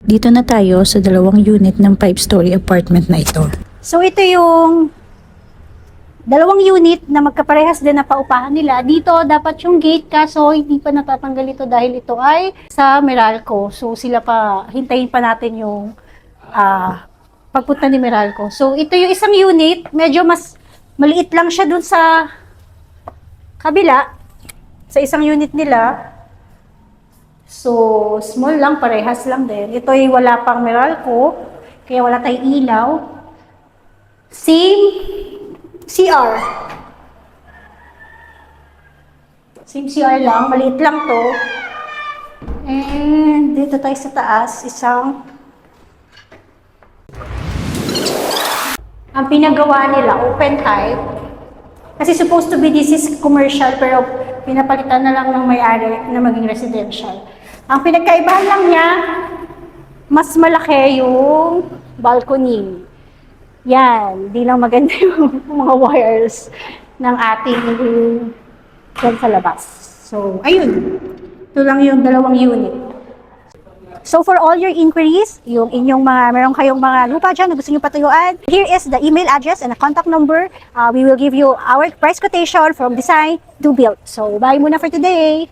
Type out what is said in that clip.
Dito na tayo sa dalawang unit ng 5-story apartment na ito. So ito yung dalawang unit na magkaparehas din na paupahan nila. Dito dapat yung gate kaso hindi pa natatanggal ito dahil ito ay sa Meralco. So sila pa, hintayin pa natin yung pagpunta ni Meralco. So ito yung isang unit, medyo mas maliit lang siya dun sa kabila, sa isang unit nila. So small lang, parehas lang din. Ito ay wala pang Meralco, kaya wala tayong ilaw. Same CR. Same CR lang, maliit lang to. And dito tayo sa taas, ang pinagawa nila, open type. Kasi supposed to be this is commercial, pero pinapalitan na lang ng may-ari na maging residential. Ang pinagkaibahan lang niya, mas malaki yung balcony. Yan, di lang maganda yung mga wires ng ating dyan sa labas. So, ayun. Ito lang yung dalawang unit. So, for all your inquiries, yung inyong meron kayong mga lupa dyan na gusto nyo patuyuan, here is the email address and the contact number. We will give you our price quotation from design to build. So, bye muna for today!